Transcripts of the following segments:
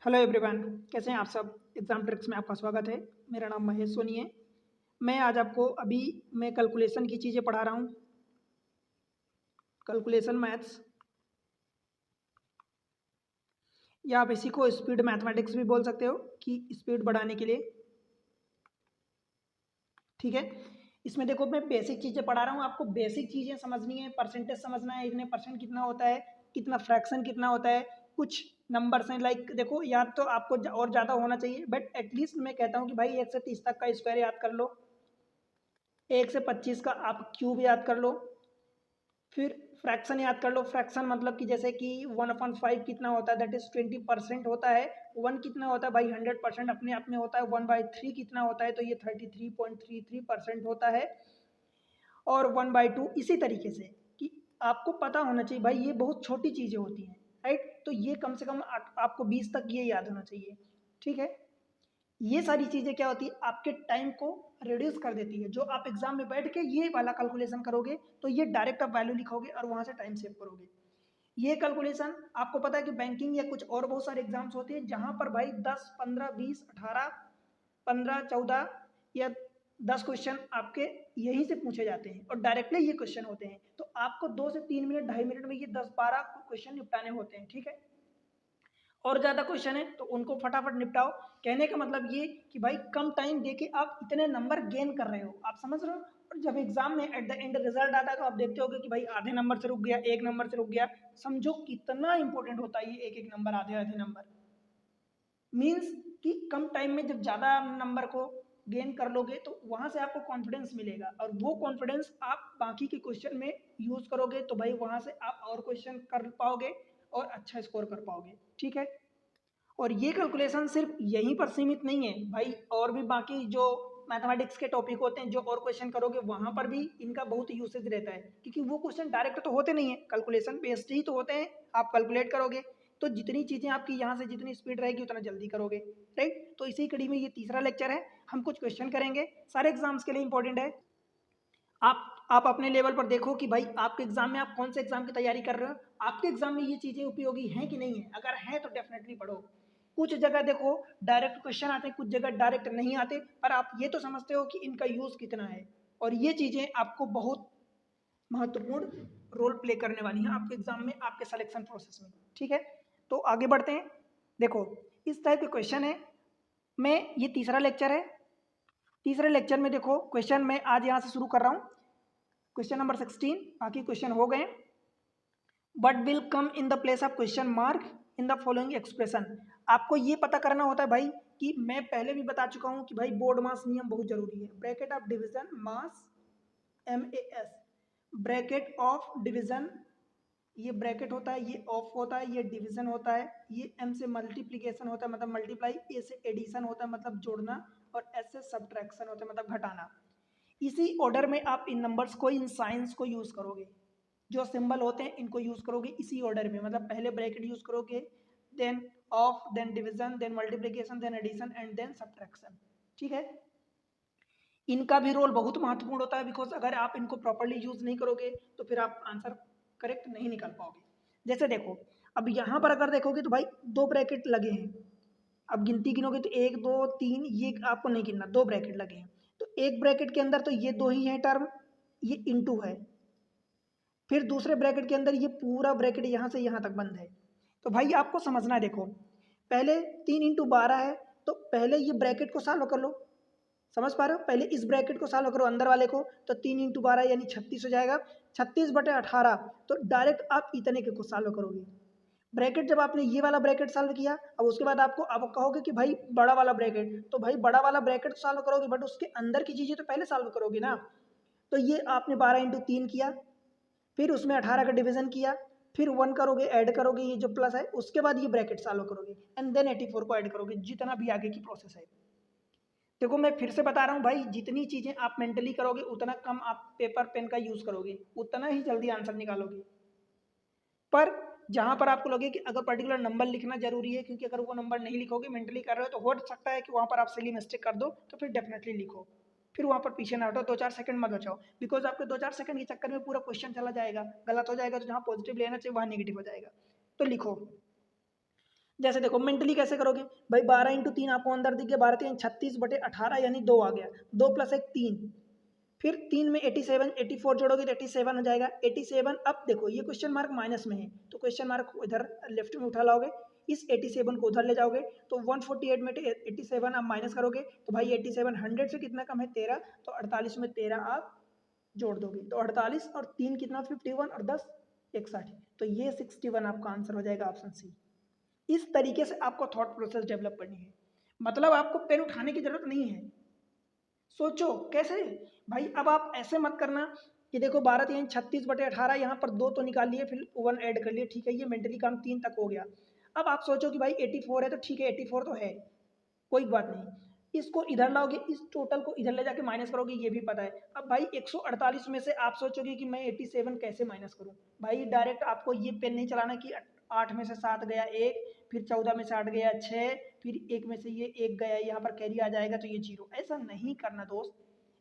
Hello everyone, कैसे हैं आप सब। एग्जाम ट्रिक्स में आपका स्वागत है। मेरा नाम महेश सोनी है। मैं आज आपको मैं कैलकुलेशन की चीज़ें पढ़ा रहा हूँ। कैलकुलेशन मैथ्स, या आप इसी को स्पीड मैथमेटिक्स भी बोल सकते हो कि स्पीड बढ़ाने के लिए। ठीक है, इसमें देखो मैं बेसिक चीज़ें पढ़ा रहा हूँ। आपको बेसिक चीज़ें समझनी है, परसेंटेज समझना है, इतने परसेंट कितना होता है, कितना फ्रैक्शन कितना होता है, कुछ नंबर्स हैं। लाइक देखो, याद तो आपको और ज़्यादा होना चाहिए, बट एटलीस्ट मैं कहता हूँ कि भाई 1 से 30 तक का स्क्वायर याद कर लो, 1 से 25 का आप क्यूब याद कर लो, फिर फ्रैक्शन याद कर लो। फ्रैक्शन मतलब कि जैसे कि 1/5 कितना होता है, दैट इज 20% होता है। 1 कितना होता है भाई, 100% अपने आप में होता है। 1/3 कितना होता है, तो ये 33.33% होता है। और 1/2 इसी तरीके से, कि आपको पता होना चाहिए भाई ये बहुत छोटी चीज़ें होती हैं, राइट। तो ये कम से कम आपको 20 तक ये याद होना चाहिए। ठीक है, ये सारी चीज़ें क्या होती है, आपके टाइम को रिड्यूस कर देती है। जो आप एग्जाम में बैठ के ये वाला कैलकुलेशन करोगे, तो ये डायरेक्ट आप वैल्यू लिखोगे और वहां से टाइम सेव करोगे। ये कैलकुलेशन आपको पता है कि बैंकिंग या कुछ और बहुत सारे एग्जाम्स होते हैं जहां पर भाई 10, 15, 20, 18, 15, 14 या 10 क्वेश्चन आपके यहीं से पूछे जाते हैं और डायरेक्टली ये क्वेश्चन होते हैं। तो आपको 2 से 3 मिनट, 2.5 मिनट में ये 10-12 क्वेश्चन निपटाने होते हैं। ठीक है, और ज़्यादा क्वेश्चन है तो उनको फटाफट निपटाओ। कहने का मतलब ये कि भाई कम टाइम देके आप इतने नंबर गेन कर रहे हो, आप समझ रहे हो। और जब एग्जाम में एट द एंड रिजल्ट आता है तो आप देखते होगे कि भाई आधे नंबर से रुक गया, 1 नंबर से रुक गया। समझो कितना इंपॉर्टेंट होता है ये एक एक नंबर, आधे आधे नंबर। मीन्स कि कम टाइम में जब ज़्यादा नंबर को गेन कर लोगे तो वहाँ से आपको कॉन्फिडेंस मिलेगा, और वो कॉन्फिडेंस आप बाकी के क्वेश्चन में यूज़ करोगे तो भाई वहाँ से आप और क्वेश्चन कर पाओगे और अच्छा स्कोर कर पाओगे। ठीक है, और ये कैलकुलेशन सिर्फ यहीं पर सीमित नहीं है भाई, और भी बाकी जो मैथमेटिक्स के टॉपिक होते हैं, जो और क्वेश्चन करोगे वहां पर भी इनका बहुत यूसेज रहता है। क्योंकि वो क्वेश्चन डायरेक्ट तो होते नहीं है, कैलकुलेशन बेस्ड ही तो होते हैं। आप कैलकुलेट करोगे तो जितनी चीज़ें आपकी यहाँ से जितनी स्पीड रहेगी उतना जल्दी करोगे, राइट। तो इसी कड़ी में ये तीसरा लेक्चर है। हम कुछ क्वेश्चन करेंगे, सारे एग्जाम्स के लिए इंपॉर्टेंट है। आप अपने लेवल पर देखो कि भाई आपके एग्जाम में आप कौन से एग्जाम की तैयारी कर रहे हो, आपके एग्जाम में ये चीज़ें उपयोगी हैं कि नहीं है। अगर हैं तो डेफिनेटली पढ़ो। कुछ जगह देखो डायरेक्ट क्वेश्चन आते हैं, कुछ जगह डायरेक्ट नहीं आते, पर आप ये तो समझते हो कि इनका यूज़ कितना है। और ये चीज़ें आपको बहुत महत्वपूर्ण रोल प्ले करने वाली हैं आपके एग्जाम में, आपके सिलेक्शन प्रोसेस में। ठीक है, तो आगे बढ़ते हैं। देखो, इस टाइप के क्वेश्चन है। मैं ये तीसरा लेक्चर है। तीसरे लेक्चर में देखो क्वेश्चन मैं आज यहाँ से शुरू कर रहा हूँ। क्वेश्चन नंबर 16, बाकी क्वेश्चन हो गए। But will come in the place of question mark in the following expression. आपको ये पता करना होता है भाई, कि मैं पहले भी बता चुका हूँ कि भाई बोर्ड मास नियम बहुत जरूरी है। Bracket of division mass, MAS, bracket of division, ये ब्रैकेट होता है, ये ऑफ होता है, ये डिवीजन होता है, ये M से मल्टीप्लीकेशन होता है मतलब मल्टीप्लाई, A से एडिशन होता है मतलब जोड़ना, और S से सब्ट्रैक्शन होता है मतलब घटाना। इसी ऑर्डर में आप इन नंबर्स को, इन साइंस को यूज करोगे। जो सिंबल होते हैं इनको यूज करोगे इसी ऑर्डर में, मतलब पहले ब्रैकेट यूज करोगे, then of, then division, then multiplication, then addition and then subtraction. ठीक है, इनका भी रोल बहुत महत्वपूर्ण होता है, बिकॉज अगर आप इनको प्रॉपरली यूज नहीं करोगे तो फिर आप आंसर करेक्ट नहीं निकाल पाओगे। जैसे देखो, अब यहाँ पर अगर देखोगे तो भाई दो ब्रैकेट लगे हैं। अब गिनती गिनोगे तो 1, 2, 3, ये आपको नहीं गिनना, दो ब्रैकेट लगे हैं। तो एक ब्रैकेट के अंदर तो ये दो ही है टर्म, ये इंटू है। फिर दूसरे ब्रैकेट के अंदर ये पूरा ब्रैकेट यहाँ से यहाँ तक बंद है। तो भाई आपको समझना है, देखो पहले 3 × 12 है, तो पहले ये ब्रैकेट को सॉल्व कर लो। समझ पा रहे हो, पहले इस ब्रैकेट को सॉल्व करो अंदर वाले को, तो 3 × 12 यानी 36 हो जाएगा। 36/18, तो डायरेक्ट आप इतने के को सॉल्व करोगे। ब्रैकेट जब आपने ये वाला ब्रैकेट सॉल्व किया, अब उसके बाद आपको अब कहोगे कि भाई बड़ा वाला ब्रैकेट, तो भाई बड़ा वाला ब्रैकेट सॉल्व करोगे, बट उसके अंदर की चीजें तो पहले सॉल्व करोगे ना। तो ये आपने 12 × 3 किया, फिर उसमें 18 का डिवीजन किया, फिर 1 करोगे, ऐड करोगे ये जो प्लस है, उसके बाद ये ब्रैकेट सॉल्व करोगे, एंड देन 84 को ऐड करोगे, जितना भी आगे की प्रोसेस है। देखो मैं फिर से बता रहा हूँ भाई, जितनी चीजें आप मेंटली करोगे उतना कम आप पेपर पेन का यूज करोगे, उतना ही जल्दी आंसर निकालोगे। पर जहां पर आपको लगे कि अगर पर्टिकुलर नंबर लिखना जरूरी है, क्योंकि अगर वो नंबर नहीं लिखोगे, मेंटली कर रहे हो, तो हो सकता है कि वहां पर आप सिली मिस्टेक कर दो, तो फिर डेफिनेटली लिखो। फिर वहां पर पीछे ना हटो, 2-4 सेकंड मत बचाओ, बिकॉज आपके 2-4 सेकंड के चक्कर में पूरा क्वेश्चन चला जाएगा, गलत हो जाएगा, तो जहां पॉजिटिव लेना चाहिए वहां नेगेटिव हो जाएगा। तो लिखो, जैसे देखो मेंटली कैसे करोगे भाई, 12 × 3 आपको अंदर दिख गया, 12×3 36/18 यानी 2 आ गया, 2 + 1 3, फिर 3 में 87 84 जोड़ोगे तो 87 हो जाएगा, 87। अब देखो ये क्वेश्चन मार्क माइनस में है तो क्वेश्चन मार्क इधर लेफ्ट में उठा लाओगे, इस 87 को उधर ले जाओगे तो 148 में 87 आप माइनस करोगे तो भाई 87 100 से कितना कम है 13, तो 48 में 13 आप जोड़ दोगे तो 48 और 3 कितना 51 और 10 61, तो ये 61 आपका आंसर हो जाएगा ऑप्शन सी। इस तरीके से आपको थॉट प्रोसेस डेवलप करनी है, मतलब आपको पेन उठाने की जरूरत नहीं है। सोचो कैसे भाई, अब आप ऐसे मत करना कि देखो 12×3 36/18, यहाँ पर 2 तो निकाल लिए फिर 1 ऐड कर लिए, ठीक है, ये मेंटली काम 3 तक हो गया। अब आप सोचो कि भाई 84 है तो ठीक है 84 तो है, कोई बात नहीं, इसको इधर लाओगे, इस टोटल को इधर ले जाके माइनस करोगे, ये भी पता है। अब भाई 148 में से आप सोचोगे कि मैं 87 कैसे माइनस करूं, भाई डायरेक्ट आपको ये पेन नहीं चलाना कि 8 में से 7 गया 1, फिर 14 में से 8 गया 6, फिर 1 में से ये 1 गया, यहाँ पर कैरी आ जाएगा तो ये 0, ऐसा नहीं करना दोस्त।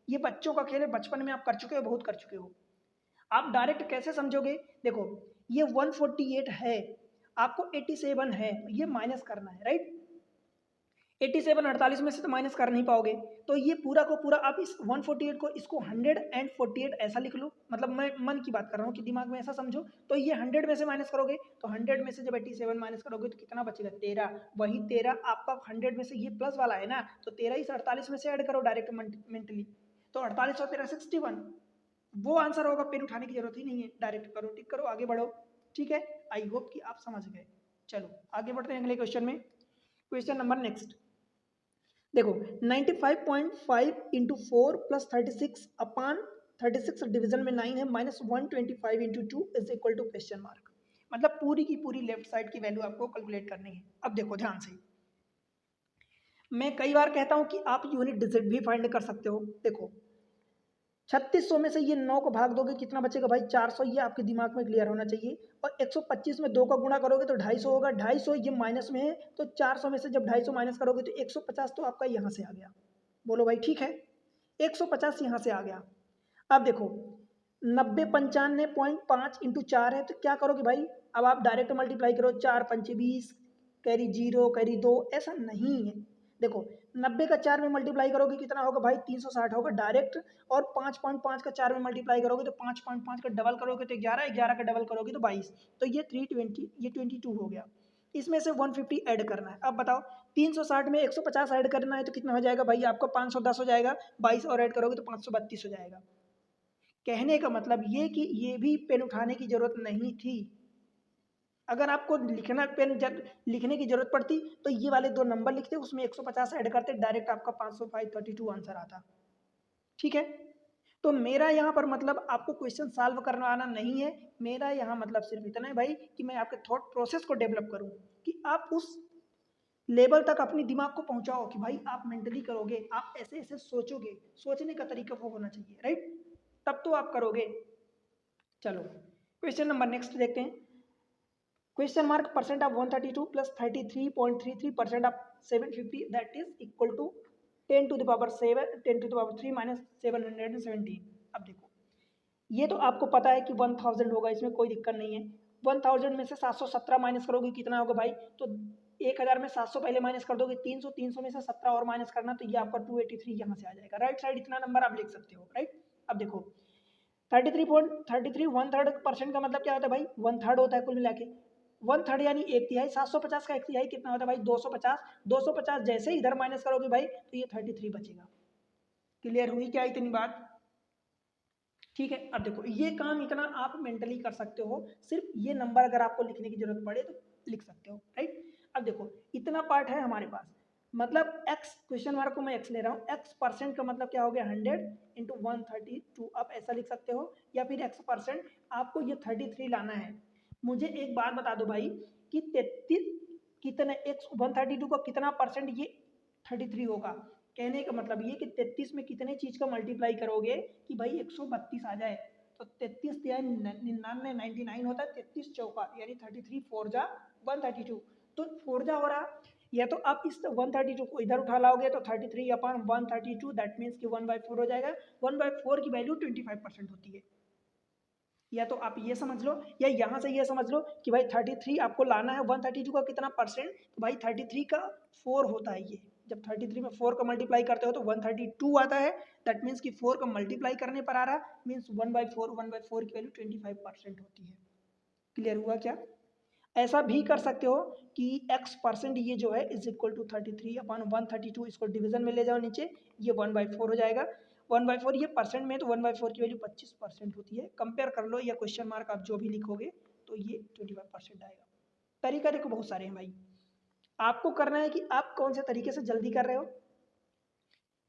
ये बच्चों का खेल है, बचपन में आप कर चुके हो, बहुत कर चुके हो। आप डायरेक्ट कैसे समझोगे, देखो ये 148 है, आपको 87 है, ये माइनस करना है, राइट। 87 48 में से तो माइनस कर नहीं पाओगे, तो ये पूरा को पूरा आप इस 148 को इसको 148 ऐसा लिख लो, मतलब मैं मन की बात कर रहा हूँ कि दिमाग में ऐसा समझो, तो ये 100 में से माइनस करोगे तो 100 में से जब 87 माइनस करोगे तो कितना बचेगा 13, वही 13 आपका 100 में से ये प्लस वाला है ना, तो 13 इस 48 में से ऐड करो डायरेक्ट मेंटली, तो 48 और 13 61, वो आंसर होगा, पेन उठाने की जरूरत ही नहीं है, डायरेक्ट करो, टिक करो, आगे बढ़ो। ठीक है, आई होप कि आप समझ गए। चलो आगे बढ़ते हैं अगले क्वेश्चन में। क्वेश्चन नंबर नेक्स्ट देखो 95.5 इंटू 4 प्लस 36 डिवीजन में 9 है, minus 125 into 2 is equal to question mark, मतलब पूरी की पूरी लेफ्ट साइड की वैल्यू आपको कैलकुलेट करनी है। अब देखो ध्यान से, मैं कई बार कहता हूं कि आप यूनिट डिजिट भी फाइंड कर सकते हो। देखो 3600 में से ये 9 को भाग दोगे कितना बचेगा भाई 400, ये आपके दिमाग में क्लियर होना चाहिए। और 125 में 2 का गुणा करोगे तो 250 होगा, 250 ये माइनस में है, तो 400 में से जब 250 माइनस करोगे तो 150 तो आपका यहाँ से आ गया। बोलो भाई ठीक है, 150 यहाँ से आ गया। अब देखो 90 95.5 इंटू 4 है, तो क्या करोगे भाई, अब आप डायरेक्ट मल्टीप्लाई करो, 4 पंचे 20, कैरी 0 कैरी 2, ऐसा नहीं है। देखो 90 का 4 में मल्टीप्लाई करोगे कितना होगा भाई 360 होगा डायरेक्ट, और 5.5 का 4 में मल्टीप्लाई करोगे तो 5.5 का डबल करोगे तो 11, 11 का डबल करोगे तो 22, तो ये 320, ये 22 हो गया। इसमें से 150 ऐड करना है। अब बताओ 360 में 150 ऐड करना है तो कितना हो जाएगा भाई आपको 510 हो जाएगा, 22 और ऐड करोगे तो 532 हो जाएगा। कहने का मतलब ये कि ये भी पेन उठाने की जरूरत नहीं थी। अगर आपको लिखना लिखने की जरूरत पड़ती तो ये वाले 2 नंबर लिखते, उसमें 150 ऐड करते, डायरेक्ट आपका 532 आंसर आता। ठीक है, तो मेरा यहाँ पर मतलब आपको क्वेश्चन सॉल्व करवाना नहीं है, मेरा यहाँ मतलब सिर्फ इतना है भाई कि मैं आपके थॉट प्रोसेस को डेवलप करूँ, कि आप उस लेवल तक अपनी दिमाग को पहुंचाओ कि भाई आप मेंटली करोगे, आप ऐसे ऐसे सोचोगे, सोचने का तरीका वो होना चाहिए, राइट, तब तो आप करोगे। चलो क्वेश्चन नंबर नेक्स्ट देखते हैं। Question mark percent of 132 plus 33.33% of 750 that is equal to 10 to the power 7 10 to the power 3 minus 717। अब देखो ये तो आपको पता है कि 1000 होगा, इसमें कोई दिक्कत नहीं है। 1000 में से 717 माइनस करोगे कितना होगा भाई, तो 1000 में 700 पहले माइनस कर दोगे, 300 300 में से 17 और माइनस करना, तो ये आपका 283 यहाँ से आ जाएगा। राइट साइड इतना नंबर आप लिख सकते हो, राइट। अब देखो 33.33 1/3% का मतलब क्या होता है भाई, 1/3 होता है कुल मिला के, 1/3 यानी 1/3, 750 का 1/3 कितना होता है भाई 250, 250 जैसे इधर माइनस करोगे भाई तो ये 33 बचेगा। क्लियर हुई क्या इतनी बात, ठीक है। अब देखो ये काम इतना आप मेंटली कर सकते हो, सिर्फ ये नंबर अगर आपको लिखने की जरूरत पड़े तो लिख सकते हो, राइट। अब देखो इतना पार्ट है हमारे पास, मतलब x क्वेश्चन मार्क को मैं x ले रहा हूँ, x परसेंट का मतलब क्या हो गया 100 इंटू 132, आप ऐसा लिख सकते हो, या फिर x परसेंट आपको ये 33 लाना है। मुझे एक बात बता दो भाई कि 33 कितने x 132 का कितना परसेंट ये 33 होगा। कहने का मतलब ये कि 33 में कितने चीज का मल्टीप्लाई करोगे कि भाई 132 आ जाए, तो 33 99 99 होता है, 33 चौका यानी 33 4 जा 132, तो 4 जा हो रहा, या तो आप इस 132 को इधर उठा लाओगे तो 33 अपॉन 132 दैट मीन्स कि 1/4 हो जाएगा। 1/4 की वैल्यू 25% होती है। या तो आप ये समझ लो या यहाँ से ये समझ लो कि भाई 33 आपको लाना है 132 का कितना परसेंट, तो भाई 33 का 4 होता है ये। जब 33 में 4 का मल्टीप्लाई करते हो तो 132 आता है। दैट मीन्स कि 4 का मल्टीप्लाई करने पर आ रहा है, मीन्स 1/4 की वैल्यू 25% होती है। क्लियर हुआ क्या? ऐसा भी कर सकते हो कि x% ये जो है इज इक्वल टू 33/132, इसको डिवीजन में ले जाओ नीचे, ये 1/4 हो जाएगा। 1/4 ये परसेंट में, तो 1/4 की वैल्यू 25% होती है। कंपेयर कर लो या क्वेश्चन मार्क आप जो भी लिखोगे तो ये 25% आएगा। तरीका देखो बहुत सारे हैं भाई, आपको करना है कि आप कौन से तरीके से जल्दी कर रहे हो,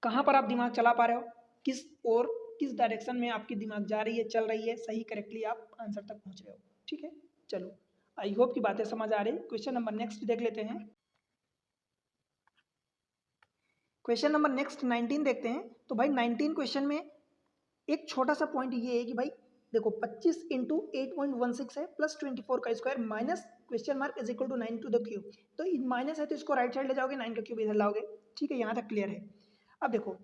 कहाँ पर आप दिमाग चला पा रहे हो, किस और किस डायरेक्शन में आपकी दिमाग जा रही है, चल रही है, सही करेक्टली आप आंसर तक पहुँच रहे हो। ठीक है, चलो आई होप की बातें समझ आ रही। क्वेश्चन नंबर नेक्स्ट देख लेते हैं। क्वेश्चन नंबर नेक्स्ट 19 देखते हैं। तो भाई 19 क्वेश्चन में एक छोटा सा पॉइंट ये है कि भाई देखो 25 इंटू 8.16 है प्लस 24 का square minus question mark is equal to 9 to the cube. तो माइनस है तो इसको राइट साइड ले जाओगे, 9 का क्यूब इधर लाओगे। ठीक है, यहाँ तक क्लियर है। अब देखो,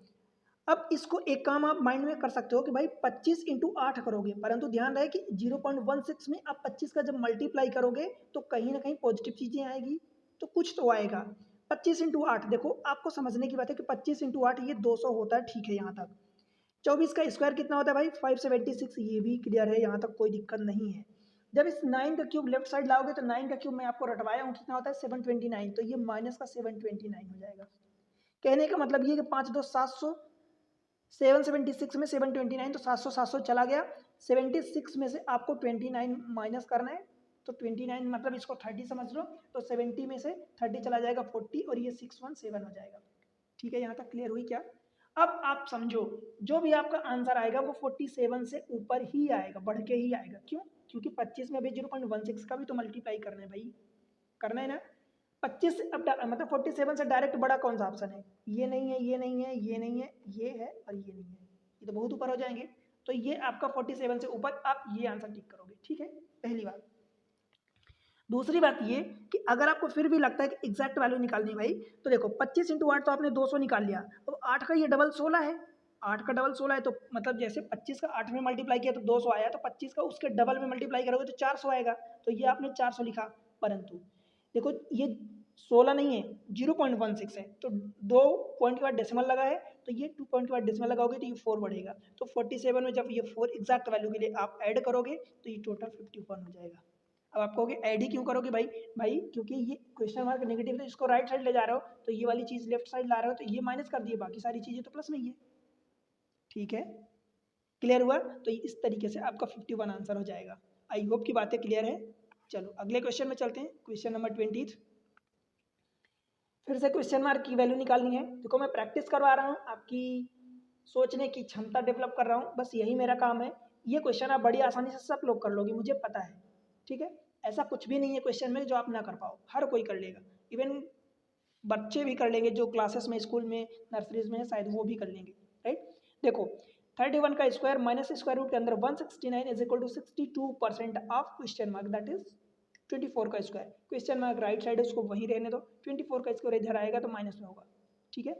अब इसको एक काम आप माइंड में कर सकते हो कि भाई 25 इंटू 8 करोगे, परंतु ध्यान रहे कि 0.16 में आप 25 का जब मल्टीप्लाई करोगे तो कहीं ना कहीं पॉजिटिव चीज़ें आएगी, तो कुछ तो आएगा। 25 इंटू 8, देखो आपको समझने की बात है कि 25 इंटू 8 ये 200 होता है। ठीक है, यहाँ तक 24 का स्क्वायर कितना होता है भाई 576, ये भी क्लियर है, यहाँ तक कोई दिक्कत नहीं है। जब इस 9 का क्यूब लेफ्ट साइड लाओगे तो 9 का क्यूब मैं आपको रटवाया हूँ कितना होता है 729, तो ये माइनस का 729 हो जाएगा। कहने का मतलब ये कि 5 2 700, 776 में 729, तो 700 700 चला गया। 76 में से आपको 29 माइनस करना है, तो 29 मतलब इसको 30 समझ लो, तो 70 में से 30 चला जाएगा 40 और ये 617 हो जाएगा। ठीक है, यहाँ तक क्लियर हुई क्या? अब आप समझो, जो भी आपका आंसर आएगा वो 47 से ऊपर ही आएगा, बढ़ के ही आएगा। क्यों? क्योंकि 25 में अभी 0.16 का भी तो मल्टीप्लाई करना है भाई, करना है ना। 25 अब मतलब 47 से डायरेक्ट बड़ा कौन सा ऑप्शन है? ये नहीं है, ये नहीं है, ये नहीं है, ये है और ये नहीं है, ये तो बहुत ऊपर हो जाएंगे। तो ये आपका 47 से ऊपर, आप ये आंसर टिक करोगे। ठीक है, पहली बात। दूसरी बात ये कि अगर आपको फिर भी लगता है कि एग्जैक्ट वैल्यू निकालनी है भाई, तो देखो 25 इंटू 8 तो आपने 200 निकाल लिया। अब 8 का ये डबल 16 है, 8 का डबल 16 है, तो मतलब जैसे 25 का 8 में मल्टीप्लाई किया तो 200 आया, तो 25 का उसके डबल में मल्टीप्लाई करोगे तो 400 आएगा, तो ये आपने 400 लिखा। परंतु देखो ये 16 नहीं है, 0.16 है, तो 2 पॉइंट के बाद डेसिमल लगा है, तो ये 2 पॉइंट के बाद डेसिमल लगाओगे तो ये 4 बढ़ेगा। तो 47 में जब ये 4 एग्जैक्ट वैल्यू के लिए आप ऐड करोगे तो ये टोटल 51 हो जाएगा। अब आप कहोगे ऐड ही क्यों करोगे भाई? भाई क्योंकि ये क्वेश्चन मार्क नेगेटिव है, इसको राइट साइड ले जा रहे हो, तो ये वाली चीज़ लेफ्ट साइड ला रहे हो, तो ये माइनस कर दिए, बाकी सारी चीज़ें तो प्लस में ही है। ठीक है, क्लियर हुआ? तो इस तरीके से आपका 51 आंसर हो जाएगा। आई होप की बातें क्लियर है। चलो अगले क्वेश्चन में चलते हैं, क्वेश्चन नंबर 20। फिर से क्वेश्चन मार्क की वैल्यू निकालनी है। देखो मैं प्रैक्टिस करवा रहा हूँ, आपकी सोचने की क्षमता डेवलप कर रहा हूँ, बस यही मेरा काम है। ये क्वेश्चन आप बड़ी आसानी से सब लोग कर लोगे, मुझे पता है। ठीक है, ऐसा कुछ भी नहीं है क्वेश्चन में जो आप ना कर पाओ, हर कोई कर लेगा। इवन बच्चे भी कर लेंगे जो क्लासेस में, स्कूल में, नर्सरीज में है, शायद वो भी कर लेंगे। राइट, देखो 31 का स्क्वायर माइनस स्क्वायर रूट के अंदर 169 is equal to 62% of question mark, that is 24 का square. Question mark right side है, उसको वहीं रहने दो, 24 का स्क्वायर इधर आएगा तो माइनस में होगा। ठीक है,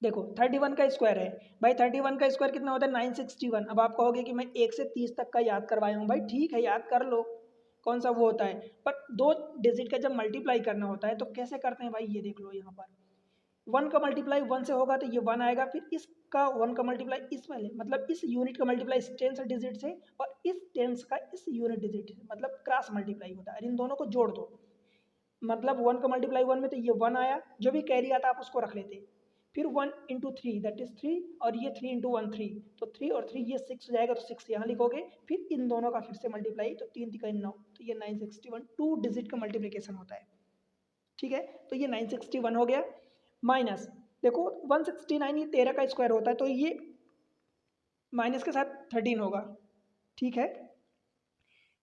देखो 31 का स्क्वायर है भाई, 31 का स्क्वायर कितना होता है 961। अब आप कहोगे कि मैं 1 से 30 तक का याद करवाया हूँ, भाई ठीक है याद कर लो, कौन सा वो होता है, पर 2 डिजिट का जब मल्टीप्लाई करना होता है तो कैसे करते हैं भाई, ये देख लो। यहाँ पर 1 का मल्टीप्लाई 1 से होगा तो ये 1 आएगा, फिर इसका 1 का मल्टीप्लाई इस वाले मतलब इस यूनिट का मल्टीप्लाई इस टेंस डिजिट से, और इस टेंस का इस यूनिट डिजिट से, मतलब क्रॉस मल्टीप्लाई होता है, इन दोनों को जोड़ दो। मतलब 1 का मल्टीप्लाई 1 में तो ये 1 आया, जो भी कैरी आता आप उसको रख लेते। फिर 1 इंटू 3 दैट इज 3, और ये 3 इंटू 1 3, तो 3 और 3 ये 6 हो जाएगा, तो 6 यहाँ लिखोगे। फिर इन दोनों का फिर से मल्टीप्लाई, तो 3 3 9, तो ये 961, 2 डिजिट का मल्टीप्लिकेशन होता है। ठीक है, तो ये 961 हो गया। माइनस देखो 169 ये 13 का स्क्वायर होता है, तो ये माइनस के साथ 13 होगा। ठीक है,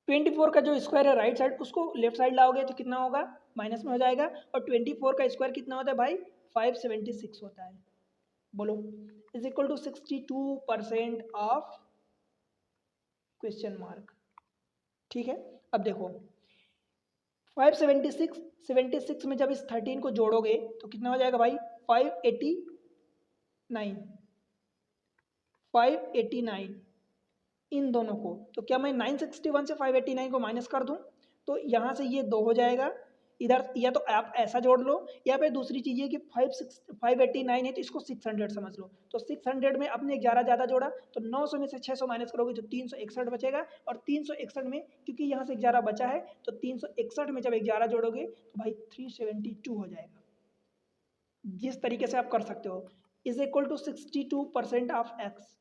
24 का जो स्क्वायर है राइट साइड, उसको लेफ्ट साइड लाओगे तो कितना होगा, माइनस में हो जाएगा। और 24 का स्क्वायर कितना होता है भाई 576 होता है। बोलो, is equal to 62% of question mark. ठीक है, अब देखो 576, 76 में जब इस 13 को जोड़ोगे तो कितना हो जाएगा भाई 589, 589 इन दोनों को, तो क्या मैं 961 से 589 को माइनस कर दूं, तो यहाँ से ये 2 हो जाएगा इधर, या तो आप ऐसा जोड़ लो, या फिर दूसरी चीज़ ये कि 589 है तो इसको 600 समझ लो, तो 600 में अपने 11 ज़्यादा जोड़ा तो 900 में से 600 माइनस करोगे तो 361 बचेगा, और 361 में क्योंकि यहाँ से 11 बचा है तो 361 में जब 11 जोड़ोगे तो भाई 372 हो जाएगा। जिस तरीके से आप कर सकते हो, is equal to 62% of X.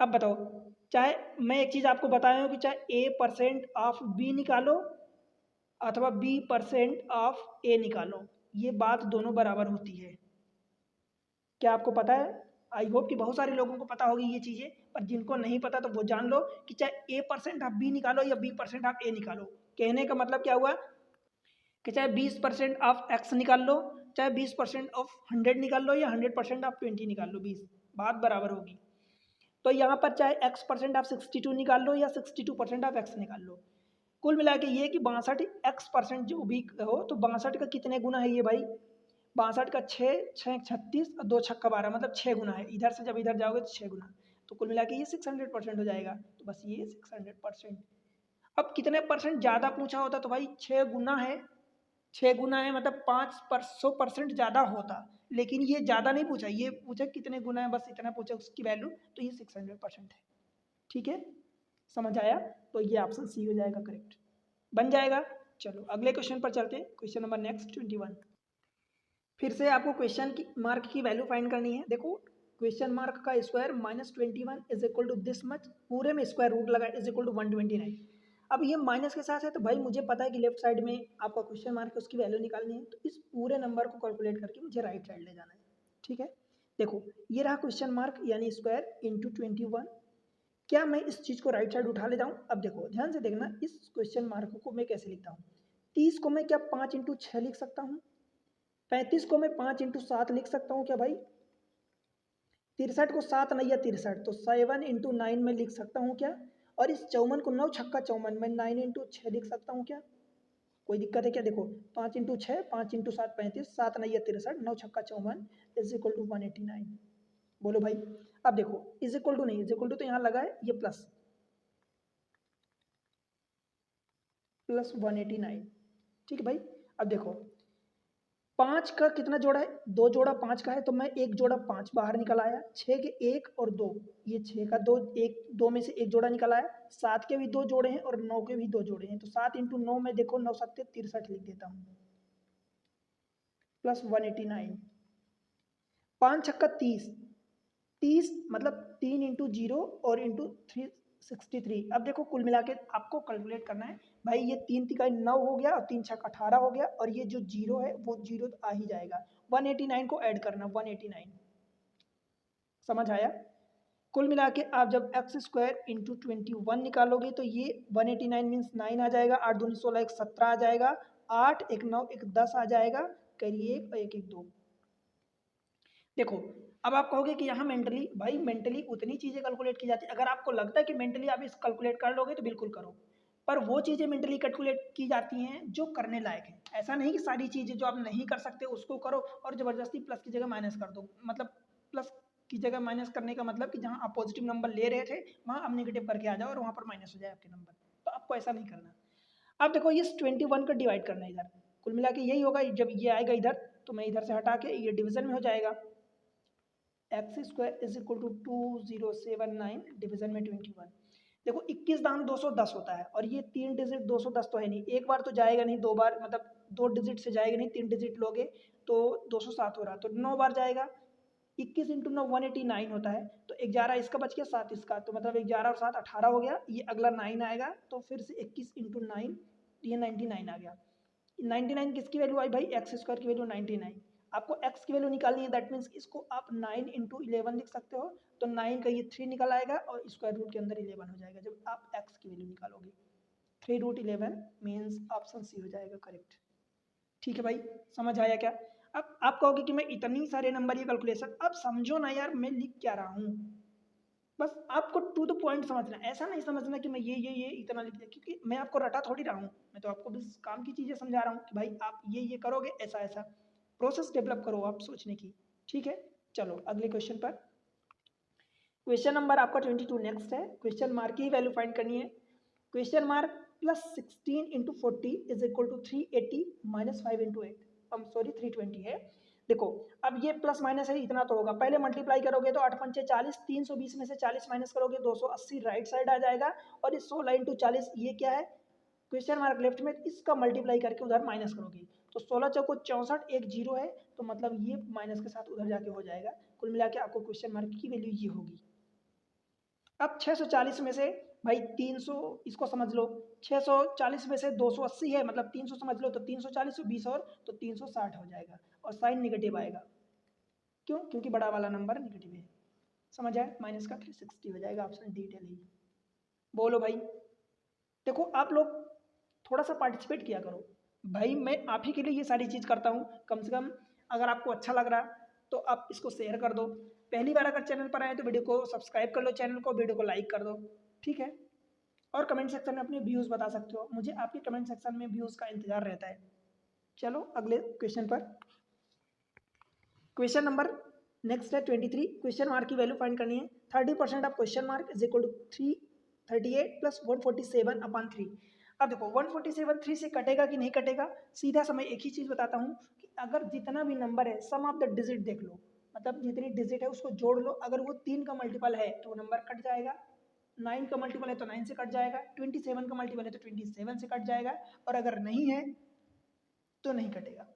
अब बताओ, चाहे मैं एक चीज आपको बताया हूं कि चाहे a% ऑफ b निकालो अथवा b% ऑफ a निकालो, ये बात दोनों बराबर होती है। क्या आपको पता है? आई होप कि बहुत सारे लोगों को पता होगी ये चीजें, पर जिनको नहीं पता तो वो जान लो कि चाहे a% ऑफ b निकालो या b% ऑफ a निकालो, कहने का मतलब क्या हुआ कि चाहे 20% ऑफ x निकाल लो, चाहे 20% ऑफ 100 निकाल लो, या 100% ऑफ 20 निकाल लो, 20 बात बराबर होगी। तो यहाँ पर चाहे x% ऑफ 62 निकाल लो या 62% ऑफ x निकाल लो, कुल मिला के ये कि 62x% जो भी हो तो 62 का कितने गुना है ये भाई, 62 का 6, 6 36 और 2 छक्का 12, मतलब 6 गुना है, इधर से जब इधर जाओगे तो 6 गुना, तो कुल मिला के ये 600% हो जाएगा, तो बस ये 600%। अब कितने परसेंट ज़्यादा पूछा होता तो भाई 6 गुना है, 6 गुना है मतलब 500% ज़्यादा होता, लेकिन ये ज़्यादा नहीं पूछा, ये पूछा कितने गुना है, बस इतना पूछा उसकी वैल्यू, तो ये 600% है। ठीक है, समझ आया? तो ये ऑप्शन सी हो जाएगा करेक्ट, बन जाएगा। चलो अगले क्वेश्चन पर चलते हैं, क्वेश्चन नंबर नेक्स्ट 21। फिर से आपको क्वेश्चन की मार्क की वैल्यू फाइंड करनी है। देखो क्वेश्चन मार्क का square -21 is equal to this much, पूरे में स्क्वायर रूट लगा इज इक्वल टू 129। अब ये माइनस के साथ है तो भाई मुझे पता है कि लेफ्ट साइड में आपका क्वेश्चन मार्क है उसकी वैल्यू निकालनी है, तो इस पूरे नंबर को कैलकुलेट करके मुझे राइट साइड ले जाना है। ठीक है, देखो ये रहा क्वेश्चन मार्क यानी स्क्वायर इंटू 21। क्या मैं इस चीज़ को राइट साइड उठा ले जाऊँ? अब देखो ध्यान से देखना, इस क्वेश्चन मार्क को मैं कैसे लिखता हूँ। 30 को मैं क्या 5 इंटू 6 लिख सकता हूँ, 35 को मैं 5 इंटू 7 लिख सकता हूँ क्या भाई, 63 को 7 नहीं या 63 तो 7 इंटू 9 में लिख सकता हूँ क्या, और इस 54 को 9 छक्का 54 में 9 इंटू 6 लिख सकता हूँ क्या, कोई दिक्कत है क्या? देखो 5 इंटू 6, 5 इंटू 7 35, 7 नहीं या 63, 9 छक्का 54 इज इक्वल टू 189। बोलो भाई, अब देखो इज इक्वल टू नहीं, इज इक्वल टू तो यहाँ लगा है, ये प्लस 189। ठीक है भाई, अब देखो 5 का कितना जोड़ा है, 2 जोड़ा 5 का है, तो मैं एक जोड़ा 5 बाहर निकल आया, 6 के 1 और 2, ये 6 का 2, एक 2 में से एक जोड़ा निकल आया, 7 के भी 2 जोड़े हैं और 9 के भी 2 जोड़े हैं, तो 7 इंटू 9 में देखो 9 7 63 लिख देता हूँ, प्लस 189, 5 छक्का 30, 30 मतलब 3 इंटू 0 और इंटू 363। अब देखो कुल मिला के आपको कैलकुलेट करना है भाई, ये 3 तिकाई 9 हो गया और 3 छक्का 18 हो गया, और ये जो 0 है वो 0 तो आ ही जाएगा, 189 को ऐड करना, 189। समझ आया? कुल मिला के आप जब एक्स स्क्वायर इंटू 21 निकालोगे तो ये 189 मीन्स 9 आ जाएगा, 8 दूनी 16 एक 17 आ जाएगा, 8 एक 9 एक 10 आ जाएगा, करिए 1 और 1 1 2। देखो अब आप कहोगे कि यहाँ मेंटली, भाई मेंटली उतनी चीज़ें कैलकुलेट की जाती है, अगर आपको लगता है कि मेंटली आप इस कैलकुलेट कर लोगे तो बिल्कुल करो, पर वो चीज़ें मेंटली कैलकुलेट की जाती हैं जो करने लायक है, ऐसा नहीं कि सारी चीज़ें जो आप नहीं कर सकते उसको करो और ज़बरदस्ती प्लस की जगह माइनस कर दो, मतलब प्लस की जगह माइनस करने का मतलब कि जहाँ आप पॉजिटिव नंबर ले रहे थे वहाँ आप नेगेटिव करके आ जाओ और वहाँ पर माइनस हो जाए आपके नंबर, तो आपको ऐसा नहीं करना। अब देखो ये 21 का डिवाइड करना है इधर, कुल मिला के यही होगा, जब ये आएगा इधर तो मैं इधर से हटा के ये डिवीजन में हो जाएगा, X square is equal to 2079 division में 21। देखो 21 दाम 210 होता है और ये 3 डिजिट 210 तो है नहीं, एक बार तो जाएगा नहीं, 2 बार मतलब 2 डिजिट से जाएगा नहीं, 3 डिजिट लोगे तो 207 हो रहा, तो 9 बार जाएगा, 21 इंटू 9 189 होता है, तो 11 इसका बच गया 7 इसका, तो मतलब 11 और 7 18 हो गया, ये अगला 9 आएगा, तो फिर से 21 इंटू 9 ये 99 आ गया। 99 किसकी वैल्यू आई भाई, एक्स स्क्वायर की वैल्यू 99, आपको x की वैल्यू निकालनी है, दैट मीन्स इसको आप 9 इंटू 11 लिख सकते हो, तो 9 का ये 3 निकल आएगा और स्क्वायर रूट के अंदर 11 हो जाएगा जब आप x की वैल्यू निकालोगे, 3 रूट 11 मीन्स ऑप्शन सी हो जाएगा करेक्ट। ठीक है भाई, समझ आया क्या? अब आप कहोगे कि मैं इतनी सारे नंबर ये कैलकुलेशन, अब समझो ना यार मैं लिख क्या रहा हूँ, बस आपको टू द पॉइंट समझना, ऐसा नहीं समझना कि मैं ये इतना लिख दिया, क्योंकि मैं आपको रटा थोड़ी रहा हूँ, मैं तो आपको बस काम की चीज़ें समझा रहा हूँ कि भाई आप ये करोगे, ऐसा ऐसा प्रोसेस डेवलप करो आप सोचने की। ठीक है, चलो अगले क्वेश्चन पर। क्वेश्चन नंबर आपका 22 नेक्स्ट है। क्वेश्चन मार्क की वैल्यू फाइंड करनी है। Question mark plus 16 into 40 is equal to 380 minus 5 into 8, हम सॉरी 320 है। देखो अब ये प्लस माइनस है, इतना तो होगा, पहले मल्टीप्लाई करोगे तो 8 पंचे 40, 320 में से 40 माइनस करोगे 280 राइट साइड आ जाएगा, और इस 16 इंटू 40 ये क्या है क्वेश्चन मार्क लेफ्ट में, इसका मल्टीप्लाई करके उधर माइनस करोगे तो 16 चौको 64, एक जीरो है तो मतलब ये माइनस के साथ उधर जाके हो जाएगा। कुल मिला के आपको क्वेश्चन मार्क की वैल्यू ये होगी। अब 640 में से भाई 300 इसको समझ लो, 640 में से 280 है मतलब 300 समझ लो, तो 340 20 और तो 360 हो जाएगा, और साइन निगेटिव आएगा। क्यों? क्योंकि बड़ा वाला नंबर निगेटिव है। समझ आए? माइनस का 360 हो जाएगा, ऑप्शन डी टेल ही। बोलो भाई। देखो आप लोग थोड़ा सा पार्टिसिपेट किया करो भाई, मैं आप ही के लिए ये सारी चीज़ करता हूँ। कम से कम अगर आपको अच्छा लग रहा तो आप इसको शेयर कर दो। पहली बार अगर चैनल पर आए तो वीडियो को सब्सक्राइब कर लो, चैनल को, वीडियो को लाइक कर दो, ठीक है। और कमेंट सेक्शन में अपने व्यूज़ बता सकते हो, मुझे आपके कमेंट सेक्शन में व्यूज़ का इंतजार रहता है। चलो अगले क्वेश्चन पर। क्वेश्चन नंबर नेक्स्ट है 23। क्वेश्चन मार्क की वैल्यू फाइंड करनी है। 30% of question mark is equal to 338 plus 147 upon 3। अब देखो 147 3 से कटेगा कि नहीं कटेगा, सीधा सा मैं एक ही चीज़ बताता हूँ कि अगर जितना भी नंबर है सम ऑफ द डिजिट देख लो, मतलब जितनी डिजिट है उसको जोड़ लो, अगर वो 3 का मल्टीपल है तो वो नंबर कट जाएगा, 9 का मल्टीपल है तो 9 से कट जाएगा, 27 का मल्टीपल है तो 27 से कट जाएगा, और अगर नहीं है तो नहीं कटेगा।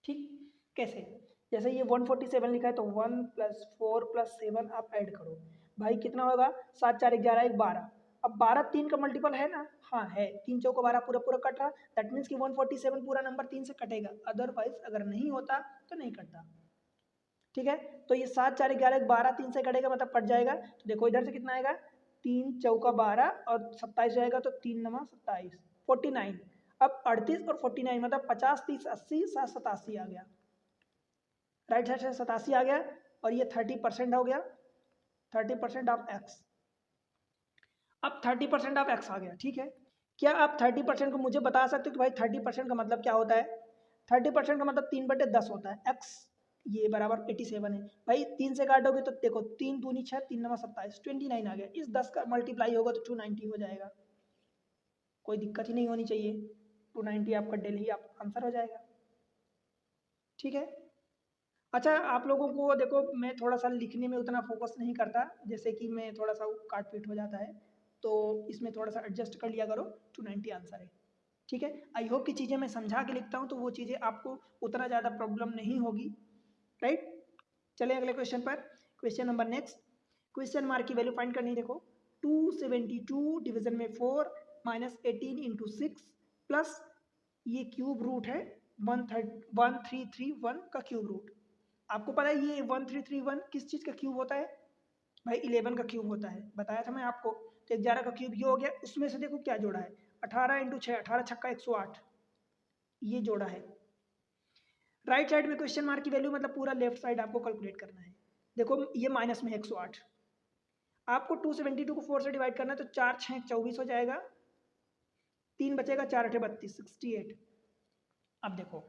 ठीक कैसे? जैसे ये 147 लिखा है तो 1 प्लस 4 प्लस 7 आप ऐड करो, भाई कितना होगा, 7 4 11 1 12। अब 12 3 का मल्टीपल है ना, हाँ है, 3 चौको 12 पूरा पूरा कट रहा, दैट मीन्स कि 147 पूरा नंबर 3 से कटेगा, अदरवाइज अगर नहीं होता तो नहीं कटता। ठीक है, तो ये 7 4 11 12 3 से कटेगा मतलब कट जाएगा, तो देखो इधर से कितना आएगा, 3 चौका 12 और 27 जाएगा तो 3 नमा 27 49। अब 38 और 49 मतलब 50 30 80 7 87 आ गया, राइट साइड से 87 आ गया, और ये 30% हो गया, 30% ऑफ एक्स। अब 30% ऑफ एक्स आ गया, ठीक है। क्या आप 30% को मुझे बता सकते हो कि भाई 30% का मतलब क्या होता है? 30% का मतलब 3/10 होता है, एक्स ये बराबर 87 है। भाई 3 से काटोगे तो देखो 3 दूनी 6 3 नमा 27 29 आ गया, इस 10 का मल्टीप्लाई होगा तो 290 हो जाएगा, कोई दिक्कत ही नहीं होनी चाहिए, 290 आपका डेली आप आंसर हो जाएगा, ठीक है। अच्छा आप लोगों को देखो मैं थोड़ा सा लिखने में उतना फोकस नहीं करता, जैसे कि मैं थोड़ा सा काट पीट हो जाता है, तो इसमें थोड़ा सा एडजस्ट कर लिया करो, 290 आंसर है, ठीक है। आई होप की चीज़ें मैं समझा के लिखता हूँ तो वो चीज़ें आपको उतना ज़्यादा प्रॉब्लम नहीं होगी, राइट। चले अगले क्वेश्चन पर। Question number next. Question mark की वैल्यू फाइंड करनी है। देखो 272 डिवीजन में 4 माइनस 18 इंटू 6 प्लस ये क्यूब रूट है 1331 का क्यूब रूट। आपको पता है ये 1331 किस चीज़ का क्यूब होता है? भाई 11 का क्यूब होता है, बताया था मैं आपको। तो 11 का क्यूब ये हो गया, उसमें से देखो क्या जोड़ा है, 18 इंटू 6 18 छक्का 108, ये जोड़ा है। राइट साइड में क्वेश्चन मार्क की वैल्यू मतलब पूरा लेफ्ट साइड आपको कैलकुलेट करना है। देखो ये माइनस में 108, आपको 272 को 4 से डिवाइड करना है तो 4 6 24 हो जाएगा, 3 बचेगा, 4 8 32 68। अब देखो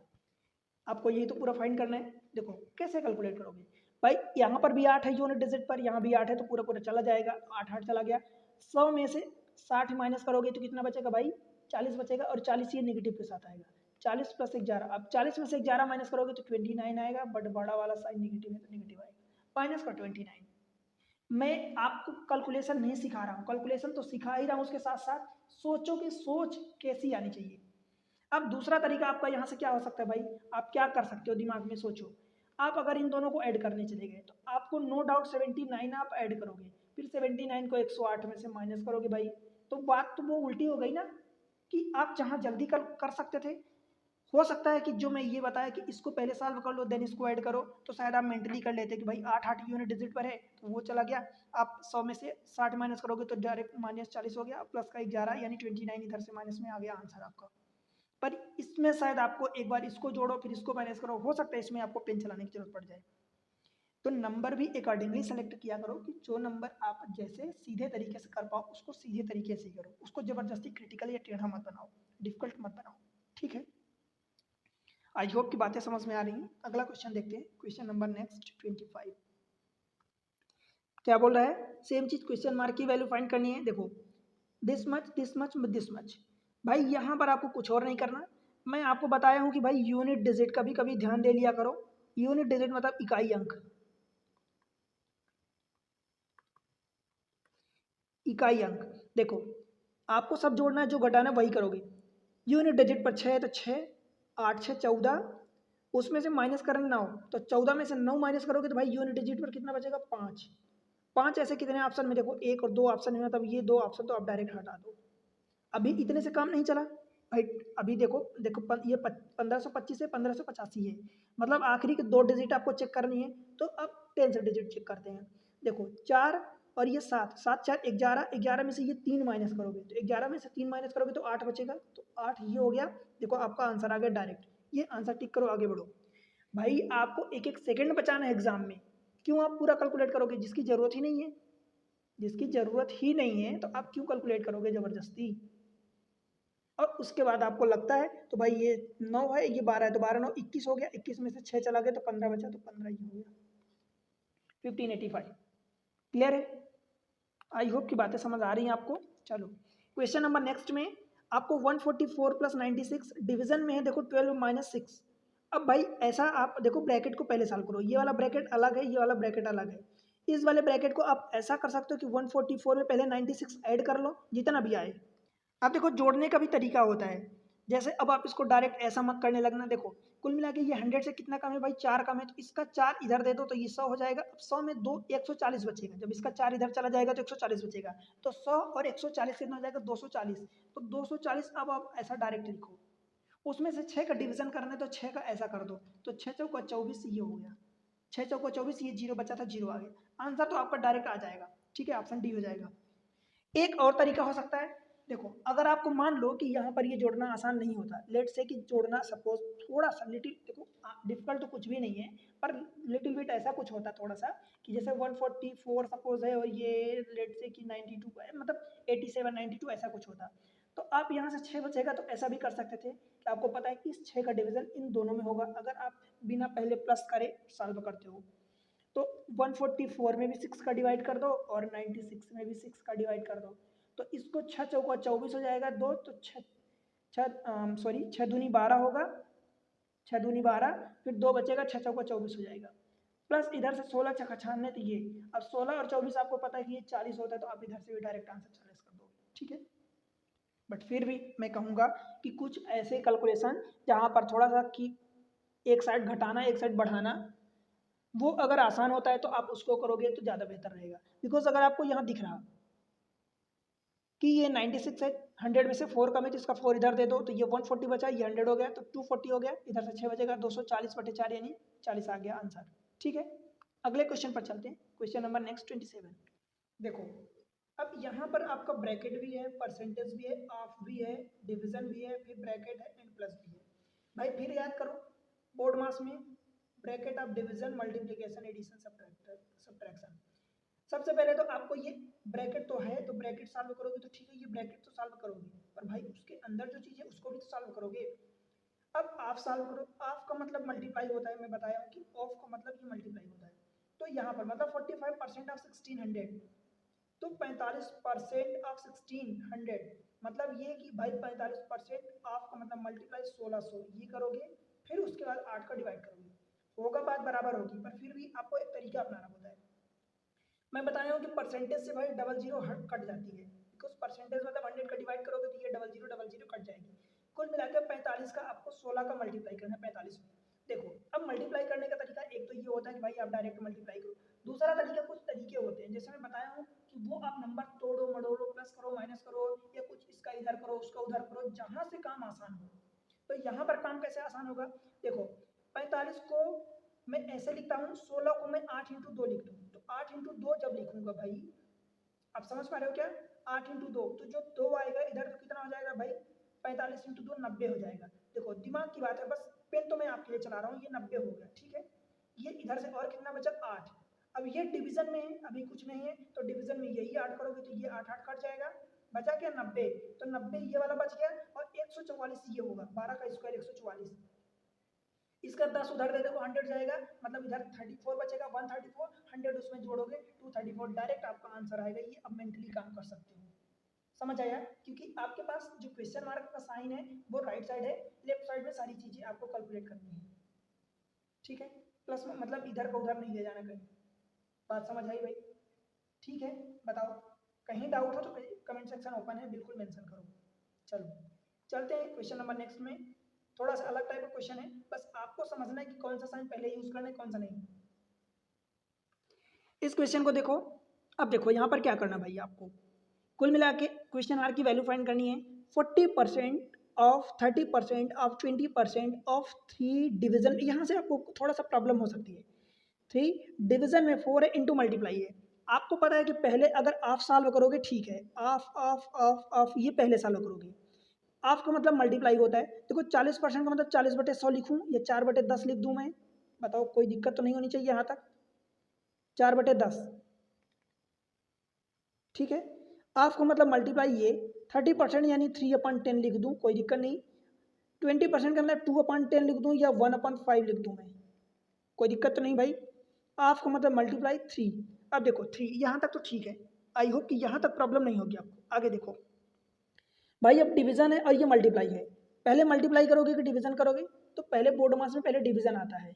आपको यही तो पूरा फाइंड करना है, देखो कैसे कैलकुलेट करोगे भाई, यहाँ पर भी 8 है यूनिट डिजिट पर, यहाँ भी 8 है तो पूरा पूरा चला जाएगा, 8 8 चला गया, 100 में से 60 माइनस करोगे तो कितना बचेगा भाई, 40 बचेगा, और 40 ये नेगेटिव के साथ आएगा, 40 प्लस 11। अब 40 में से 11 माइनस करोगे तो 29 आएगा, बट बड़ा वाला साइन नेगेटिव है तो नेगेटिव आएगा, माइनस का 29। मैं आपको कैलकुलेशन नहीं सिखा रहा हूँ, कैलकुलेशन तो सिखा ही रहा हूँ, उसके साथ साथ सोचो कि सोच कैसी आनी चाहिए। अब दूसरा तरीका आपका यहाँ से क्या हो सकता है भाई, आप क्या कर सकते हो, दिमाग में सोचो। आप अगर इन दोनों को ऐड करने चले गए तो आपको नो डाउट 79 आप ऐड करोगे, फिर 79 को 108 में से माइनस करोगे भाई, तो बात तो वो उल्टी हो गई ना, कि आप जहाँ जल्दी कर सकते थे, हो सकता है कि जो मैं ये बताया कि इसको पहले सॉल्व कर लो देन इसको ऐड करो, तो शायद आप मेंटली कर लेते कि भाई 8 8 यूनिट डिजिट पर है तो वो चला गया, आप 100 में से 60 माइनस करोगे तो डायरेक्ट माइनस 40 हो गया, प्लस का 11 यानी 29 इधर से माइनस में आ गया आंसर आपका। पर इसमें शायद आपको एक बार इसको जोड़ो फिर इसको माइनस करो, हो सकता है इसमें आपको पेन चलाने की जरूरत पड़ जाए। तो नंबर भी अकॉर्डिंगली सेलेक्ट किया करो, कि जो नंबर आप जैसे सीधे तरीके से कर पाओ उसको सीधे तरीके से ही करो, उसको जबरदस्ती क्रिटिकल या टेढ़ा मत बनाओ, डिफिकल्ट मत बनाओ, ठीक है। आई होप की बातें समझ में आ रही हैं। अगला क्वेश्चन देखते हैं, क्वेश्चन नंबर नेक्स्ट 25। क्या बोल रहा है, सेम चीज क्वेश्चन मार्क की वैल्यू फाइंड करनी है। देखो this much this much this much, भाई यहाँ पर आपको कुछ और नहीं करना। मैं आपको बताया हूँ कि भाई यूनिट डिजिट कभी कभी ध्यान दे लिया करो। यूनिट डिजिट मतलब इकाई अंक, इकाई अंक। देखो आपको सब जोड़ना है, जो घटाना है वही करोगे। यूनिट डिजिट पर 6 है तो 6, 8 6 14, उसमें से माइनस करना 9, तो 14 में से 9 माइनस करोगे तो भाई यूनिट डिजिट पर कितना बचेगा, 5। 5 ऐसे कितने ऑप्शन में, देखो 1 और 2 ऑप्शन है, तब ये 2 ऑप्शन तो आप डायरेक्ट हटा दो। अभी इतने से काम नहीं चला भाई। अभी देखो देखो ये 1525 है, 1585 है, मतलब आखिरी के 2 डिजिट आपको चेक करनी है। तो अब 10 से डिजिट चेक करते हैं। देखो 4 और ये 7, 7 4 11, 11 में से ये 3 माइनस करोगे तो 11 में से 3 माइनस करोगे तो 8 बचेगा, तो 8 ये हो गया। देखो आपका आंसर आ गया डायरेक्ट। ये आंसर टिक करो, आगे बढ़ो। भाई आपको एक एक सेकंड बचाना है एग्जाम में, क्यों आप पूरा कैलकुलेट करोगे जिसकी जरूरत ही नहीं है। जिसकी जरूरत ही नहीं है तो आप क्यों कैलकुलेट करोगे जबरदस्ती। और उसके बाद आपको लगता है तो भाई ये 9 है, ये 12 है, तो 12 9 21 हो गया, 21 में से 6 चला गया तो 15 बचा, तो 15 ये हो गया 1585। क्लियर है, आई होप की बातें समझ आ रही हैं आपको। चलो क्वेश्चन नंबर नेक्स्ट में आपको 144 प्लस 96 डिवीजन में है, देखो 12 माइनस 6। अब भाई ऐसा आप देखो ब्रैकेट को पहले सॉल्व करो, ये वाला ब्रैकेट अलग है, ये वाला ब्रैकेट अलग है। इस वाले ब्रैकेट को आप ऐसा कर सकते हो कि 144 में पहले 96 ऐड कर लो जितना भी आए। अब देखो जोड़ने का भी तरीका होता है, जैसे अब आप इसको डायरेक्ट ऐसा मत करने लगना। देखो कुल मिला के ये 100 से कितना कम है भाई, 4 कम है, तो इसका 4 इधर दे दो तो ये 100 हो जाएगा। अब 100 में 2 140 बचेगा, जब इसका 4 इधर चला जाएगा तो 140 बचेगा, तो 100 और 140 कितना हो जाएगा 240। तो 240 अब आप ऐसा डायरेक्ट लिखो। उसमें से 6 का डिवीजन करना है तो 6 का ऐसा कर दो, तो 6 चौका 24 ये हो गया। 6 चौका 24, ये जीरो बचा था, जीरो आ गया। आंसर तो आपका डायरेक्ट आ जाएगा। ठीक है, ऑप्शन डी हो जाएगा। एक और तरीका हो सकता है, देखो अगर आपको मान लो कि यहाँ पर ये जोड़ना आसान नहीं होता, लेट से कि जोड़ना सपोज थोड़ा सा लिटिल, देखो डिफिकल्ट तो कुछ भी नहीं है, पर लिटिल बिट ऐसा कुछ होता थोड़ा सा कि जैसे 144 सपोज है और ये लेट से कि 92 है, मतलब 87 92 ऐसा कुछ होता। तो आप यहाँ से 6 बचेगा तो ऐसा भी कर सकते थे कि आपको पता है कि इस 6 का डिवीजन इन दोनों में होगा, अगर आप बिना पहले प्लस करे सॉल्व करते हो तो 144 में भी 6 का डिवाइड कर दो और 96 में भी 6 का डिवाइड कर दो, तो इसको 6 चौका 24 हो जाएगा, दो तो 6 दूनी 12 होगा, 6 दूनी 12, फिर 2 बचेगा, 6 चौका 24 हो जाएगा। प्लस इधर से 16 छक्का छानने तो ये, अब 16 और 24 आपको पता है कि ये 40 होता है, तो आप इधर से भी डायरेक्ट आंसर 40 कर दो। ठीक है, बट फिर भी मैं कहूँगा कि कुछ ऐसे कैलकुलेशन जहाँ पर थोड़ा सा कि एक साइड घटाना एक साइड बढ़ाना, वो अगर आसान होता है तो आप उसको करोगे तो ज़्यादा बेहतर रहेगा। बिकॉज अगर आपको यहाँ दिख रहा कि ये 96 है, 100 में से 4 कम है तो इसका 4 इधर दे दो, तो ये 140 बचा, ये 100 हो गया, तो 240 हो गया, इधर से 6 बचेगा, 240/4 यानी 40 आ गया आंसर। ठीक है, अगले क्वेश्चन पर चलते हैं, क्वेश्चन नंबर नेक्स्ट 27। देखो अब यहाँ पर आपका ब्रैकेट भी है, परसेंटेज भी है, ऑफ भी है, डिवीजन भी है, फिर ब्रैकेट है एंड प्लस भी है। भाई फिर याद करो बोर्ड मास में bracket of division multiplication addition subtraction. सबसे पहले तो आपको ये ब्रैकेट तो है, तो ब्रैकेट सॉल्व करोगे तो ठीक है, ये ब्रैकेट तो सॉल्व करोगे, पर भाई उसके अंदर जो चीज़ है उसको भी तो सॉल्व करोगे। अब आप सॉल्व करो, ऑफ का मतलब मल्टीप्लाई होता है, मैं बताया हूँ कि ऑफ का मतलब ये मल्टीप्लाई होता है। तो यहाँ पर मतलब 45% ऑफ 1600, तो 45% ऑफ 1600 मतलब ये कि भाई 45% ऑफ का मतलब मल्टीप्लाई 1600 ये करोगे, फिर उसके बाद 8 का डिवाइड करोगे, होगा बात बराबर होगी, पर फिर भी आपको एक तरीका अपनाना होता है। मैं बताया हूँ कि परसेंटेज से भाई डबल जीरो कट जाती है, बिकॉज परसेंटेज मतलब 100 का डिवाइड करोगे तो ये डबल जीरो कट जाएगी। कुल मिलाकर 45 का आपको 16 का मल्टीप्लाई करना है 45 में। देखो अब मल्टीप्लाई करने का तरीका एक तो ये होता है कि भाई आप डायरेक्ट मल्टीप्लाई करो, दूसरा तरीका कुछ तरीके होते हैं, जैसे मैं बताया हूँ कि वो आप नंबर तोड़ो मड़ोड़ो, प्लस करो माइनस करो, या कुछ इसका इधर करो उसका उधर करो, जहाँ से काम आसान हो। तो यहाँ पर काम कैसे आसान होगा, देखो 45 को मैं ऐसे लिखता हूँ, 16 को मैं 8 इंटू 2 लिख दूँ, तो 8 इंटू 2 जब लिखूंगा भाई, आप समझ पा रहे हो क्या, 8 इंटू 2, तो जो 2 आएगा इधर तो कितना हो जाएगा भाई, 45 इंटू 2 90 हो जाएगा। देखो दिमाग की बात है, बस पेन तो मैं आपके लिए चला रहा हूँ, ये 90 हो गया। ठीक है, ये इधर से और कितना बचा 8। अब ये डिवीजन में है, अभी कुछ नहीं है, तो डिवीजन में यही 8 करोगे तो ये 8 8 कट जाएगा, बचा क्या 90, तो 90 ये वाला बच गया, और 144 ये होगा, 12 का स्क्वायर 144। इसका 10 उधर दे दो 100 जाएगा, मतलब इधर 34 बचेगा, 134, 100 उसमें जोड़ोगे 234, डायरेक्ट आपका आंसर आएगा। ये अब मेंटली काम कर सकते हो, समझ आया? क्योंकि आपके पास जो क्वेश्चन मार्क का साइन है वो राइट साइड है, लेफ्ट साइड में सारी चीजें आपको कैलकुलेट करनी है, ठीक है? प्लस में मतलब इधर को उधर नहीं ले जाना कहीं। बात समझ आई भाई? ठीक है, बताओ, कहीं डाउट हो तो कमेंट सेक्शन ओपन है, बिल्कुल मेंशन करो। चलो चलते हैं क्वेश्चन नंबर नेक्स्ट में। थोड़ा सा अलग टाइप का क्वेश्चन है, बस आपको समझना है कि कौन सा साइन पहले यूज करना है कौन सा नहीं। इस क्वेश्चन को देखो, अब देखो यहाँ पर क्या करना भाई, आपको कुल मिला के क्वेश्चन आर की वैल्यू फाइंड करनी है। 40% ऑफ 30% ऑफ 20% ऑफ 3 डिवीजन, यहाँ से आपको थोड़ा सा प्रॉब्लम हो सकती है। 3 डिवीजन में 4 है, इंटू मल्टीप्लाई है। आपको पता है कि पहले अगर आप सॉल्व करोगे ठीक है, ऑफ ऑफ ऑफ ऑफ ये पहले सॉल्व करोगे। ऑफ का मतलब मल्टीप्लाई होता है। देखो 40% का मतलब 40/100 लिखूँ या 4/10 लिख दूँ मैं, बताओ कोई दिक्कत तो नहीं होनी चाहिए यहाँ तक। 4/10, ठीक है। ऑफ का मतलब मल्टीप्लाई ये 30% यानी 3/10 लिख दूँ, कोई दिक्कत नहीं। 20% का मतलब 2/10 लिख दूँ या 1/5 लिख दूँ मैं, कोई दिक्कत तो नहीं भाई। ऑफ का मतलब मल्टीप्लाई 3। अब देखो 3 यहाँ तक तो ठीक है, आई होप कि यहाँ तक प्रॉब्लम नहीं होगी आपको। आगे देखो भाई, अब डिवीजन है और ये मल्टीप्लाई है, पहले मल्टीप्लाई करोगे कि डिवीजन करोगे? तो पहले बोर्ड मास में पहले डिवीजन आता है,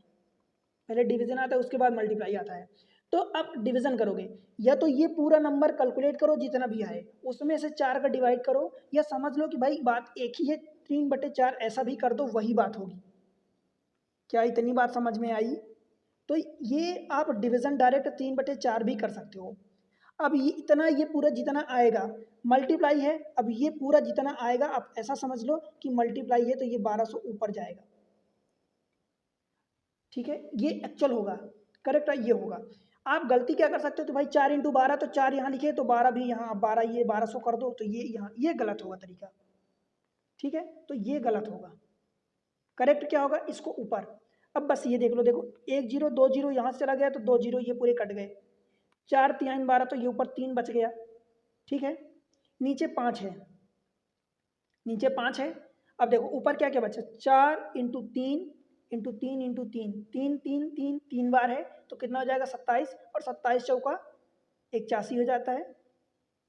पहले डिवीजन आता है उसके बाद मल्टीप्लाई आता है। तो अब डिवीजन करोगे, या तो ये पूरा नंबर कैलकुलेट करो जितना भी आए, उसमें से 4 का डिवाइड करो, या समझ लो कि भाई बात एक ही है, 3/4 ऐसा भी कर दो, वही बात होगी। क्या इतनी बात समझ में आई? तो ये आप डिवीजन डायरेक्ट 3/4 भी कर सकते हो। अब ये इतना, ये पूरा जितना आएगा मल्टीप्लाई है, अब ये पूरा जितना आएगा आप ऐसा समझ लो कि मल्टीप्लाई है, तो ये 1200 ऊपर जाएगा, ठीक है? ये एक्चुअल होगा, करेक्ट है, ये होगा। आप गलती क्या कर सकते हो, तो भाई 4 × 12, तो 4 यहाँ लिखे तो 12 भी यहाँ, 12 ये 1200 कर दो, तो ये यहाँ, ये गलत होगा तरीका, ठीक है? तो ये गलत होगा। करेक्ट क्या होगा, इसको ऊपर। अब बस ये देख लो, देखो 1 0 2 0 यहाँ से चला गया, तो 2 0 ये पूरे कट गए। 4 3 12, तो ये ऊपर 3 बच गया, ठीक है? नीचे 5 है, नीचे 5 है। अब देखो ऊपर क्या क्या बचा, 4 × 3 × 3 × 3, 3 3 3 3 बार है, तो कितना हो जाएगा 27, और 27 चौका 81 हो जाता है।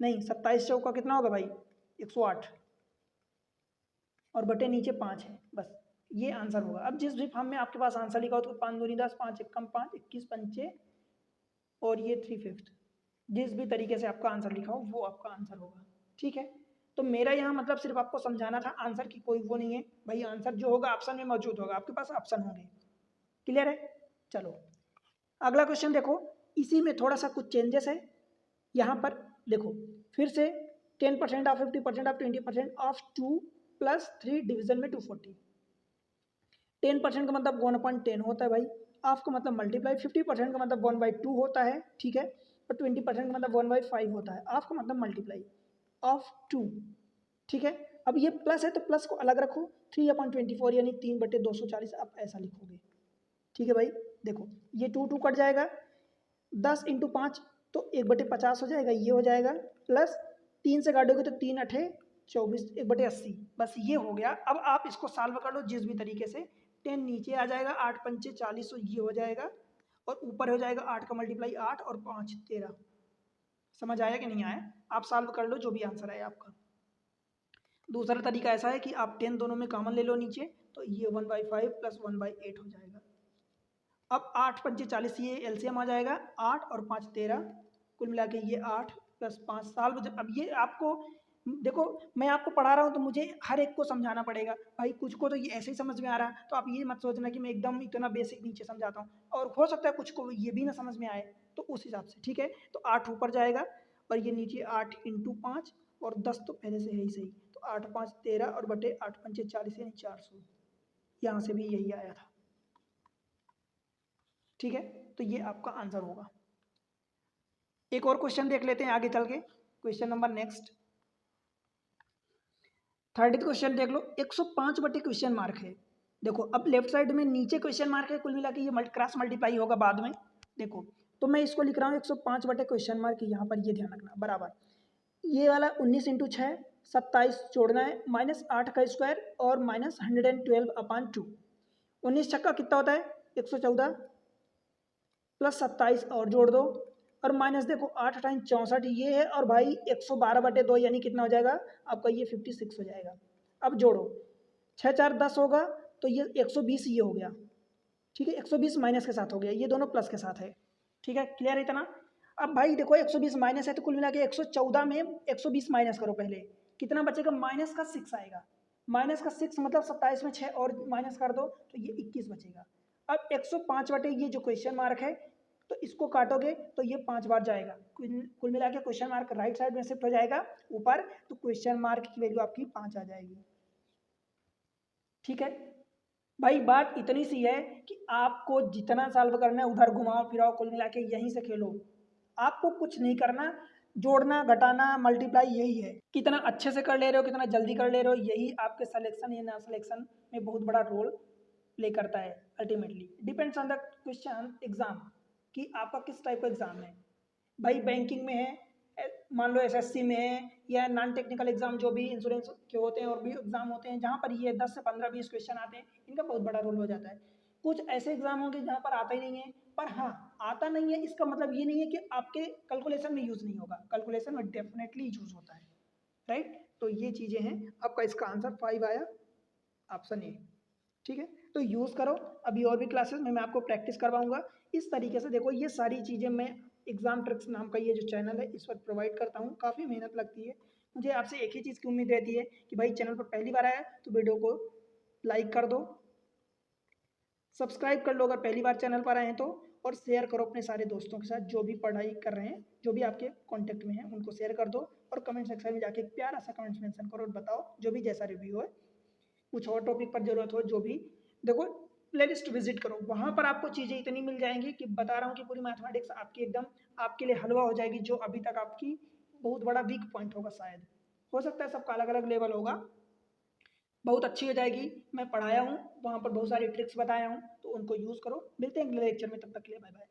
नहीं, 27 चौका कितना होगा भाई, 108, और बटे नीचे 5 है, बस ये आंसर होगा। अब जिस भी फॉर्म में आपके पास आंसर लिखा हो, तो 5 दूनी 10, 5 एकम 5, 21 पंचे, और ये 3/5, जिस भी तरीके से आपका आंसर लिखा हो वो आपका आंसर होगा, ठीक है? तो मेरा यहाँ मतलब सिर्फ आपको समझाना था, आंसर की कोई वो नहीं है भाई, आंसर जो होगा ऑप्शन में मौजूद होगा, आपके पास ऑप्शन होंगे। क्लियर है? चलो अगला क्वेश्चन देखो, इसी में थोड़ा सा कुछ चेंजेस है। यहाँ पर देखो फिर से 10% ऑफ 50% ऑफ 20% ऑफ 2 + 3 डिवीजन में 240। 10% का मतलब 1/10 होता है भाई, ऑफ का मतलब मल्टीप्लाई, 50% का मतलब 1/2 होता है, ठीक है? और 20% का मतलब 1/5 होता है, ऑफ का मतलब मल्टीप्लाई ऑफ 2, ठीक है? अब ये प्लस है तो प्लस को अलग रखो, 3/24 यानी 3/240 आप ऐसा लिखोगे, ठीक है भाई? देखो ये 2 2 कट जाएगा, 10 × 5 तो 1/50 हो जाएगा, ये हो जाएगा, प्लस 3 से काटोगे तो 3 8 24, 1/80, बस ये हो गया। अब आप इसको सॉल्व कर लो जिस भी तरीके से, 10 नीचे आ जाएगा, 8 पंचे 40, ये हो जाएगा, और ऊपर हो जाएगा 8 का मल्टीप्लाई 8 और 5 13। समझ आया कि नहीं आया? आप सॉल्व कर लो जो भी आंसर आया आपका। दूसरा तरीका ऐसा है कि आप 10 दोनों में कॉमन ले लो नीचे, तो ये 1/5 + 1/8 हो जाएगा। अब 8 पंचे 40, ये एलसीएम आ जाएगा, 8 और 5 13, कुल मिला के ये 8 + 5 साल। अब ये आपको देखो, मैं आपको पढ़ा रहा हूँ तो मुझे हर एक को समझाना पड़ेगा भाई, कुछ को तो ये ऐसे ही समझ में आ रहा है, तो आप ये मत सोचना कि मैं एकदम इतना बेसिक नीचे समझाता हूँ, और हो सकता है कुछ को ये भी ना समझ में आए, तो उस हिसाब से, ठीक है? तो 8 ऊपर जाएगा, और ये नीचे 8 × 5, और 10 तो पहले से है ही सही, तो 8 5 13, और बटे 8 पंचे 40 यानी 400, यहाँ से भी यही आया था, ठीक है? तो ये आपका आंसर होगा। एक और क्वेश्चन देख लेते हैं आगे चल के, क्वेश्चन नंबर नेक्स्ट 30 क्वेश्चन देख लो, 105 बटे क्वेश्चन मार्क है। देखो अब लेफ्ट साइड में नीचे क्वेश्चन मार्क है, कुल मिला के ये क्रॉस मल्टीप्लाई होगा बाद में। देखो तो मैं इसको लिख रहा हूँ 105 बटे क्वेश्चन मार्क, यहाँ पर ये ध्यान रखना, बराबर ये वाला 19 × 6 27 जोड़ना है, -8 का स्क्वायर और -112/2, 19 छक्का कितना होता है 114 प्लस 27 और जोड़ दो और माइनस देखो 8 टाइम 64 ये है और भाई 112/2 यानी कितना हो जाएगा आपका ये 56 हो जाएगा। अब जोड़ो 6 4 10 होगा तो ये 120 ये हो गया, ठीक है 120 माइनस के साथ हो गया, ये दोनों प्लस के साथ है, ठीक है क्लियर है इतना। अब भाई देखो 120 माइनस है तो कुल मिला के 114 में 120 माइनस करो, पहले कितना बचेगा माइनस का 6 आएगा, माइनस का 6 मतलब 27 में 6 और माइनस कर दो तो ये 21 बचेगा। अब 105/, ये जो क्वेश्चन मार्क है तो इसको काटोगे तो ये 5 बार जाएगा, कुल मिला के क्वेश्चन मार्क राइट साइड में शिफ्ट हो जाएगा ऊपर, तो क्वेश्चन मार्क की वैल्यू आपकी 5 आ जाएगी, ठीक है भाई। बात इतनी सी है कि आपको जितना सॉल्व करना है उधर घुमाओ फिराओ, कुल मिला के यहीं से खेलो, आपको कुछ नहीं करना, जोड़ना घटाना मल्टीप्लाई यही है, कितना अच्छे से कर ले रहे हो कितना जल्दी कर ले रहे हो, यही आपके सिलेक्शन या ना सिलेक्शन में बहुत बड़ा रोल प्ले करता है। Ultimately depends on the question exam कि आपका किस टाइप का एग्जाम है, भाई बैंकिंग में है, मान लो एसएससी में है, या नॉन टेक्निकल एग्जाम जो भी इंश्योरेंस के होते हैं और भी एग्जाम होते हैं जहाँ पर ये 10 से 15 20 क्वेश्चन आते हैं, इनका बहुत बड़ा रोल हो जाता है। कुछ ऐसे एग्जाम होंगे जहाँ पर आता ही नहीं है, पर हाँ आता नहीं है इसका मतलब ये नहीं है कि आपके कैलकुलेशन में यूज़ नहीं होगा, कैलकुलेशन में डेफिनेटली यूज होता है, राइट। तो ये चीज़ें हैं, आपका इसका आंसर 5 आया, ऑप्शन ए, ठीक है। तो यूज़ करो, अभी और भी क्लासेस में मैं आपको प्रैक्टिस करवाऊंगा इस तरीके से। देखो ये सारी चीज़ें मैं एग्जाम ट्रिक्स नाम का ये जो चैनल है इस पर प्रोवाइड करता हूँ, काफ़ी मेहनत लगती है मुझे, आपसे एक ही चीज़ की उम्मीद रहती है कि भाई चैनल पर पहली बार आया तो वीडियो को लाइक कर दो, सब्सक्राइब कर लो अगर पहली बार चैनल पर आए हैं तो, और शेयर करो अपने सारे दोस्तों के साथ जो भी पढ़ाई कर रहे हैं, जो भी आपके कॉन्टैक्ट में हैं उनको शेयर कर दो, और कमेंट सेक्शन में जाके एक प्यारा सा कमेंट्स मेंशन करो और बताओ जो भी जैसा रिव्यू है, कुछ और टॉपिक पर जरूरत हो जो भी। देखो प्लेलिस्ट विजिट करो, वहाँ पर आपको चीज़ें इतनी मिल जाएंगी कि बता रहा हूँ कि पूरी मैथमेटिक्स आपकी एकदम आपके लिए हलवा हो जाएगी, जो अभी तक आपकी बहुत बड़ा वीक पॉइंट होगा शायद, हो सकता है सबका अलग अलग लेवल होगा, बहुत अच्छी हो जाएगी। मैं पढ़ाया हूँ वहाँ पर बहुत सारी ट्रिक्स बताया हूँ तो उनको यूज़ करो, मिलते हैं अगले लेक्चर में, तब तक के लिए बाय बाय।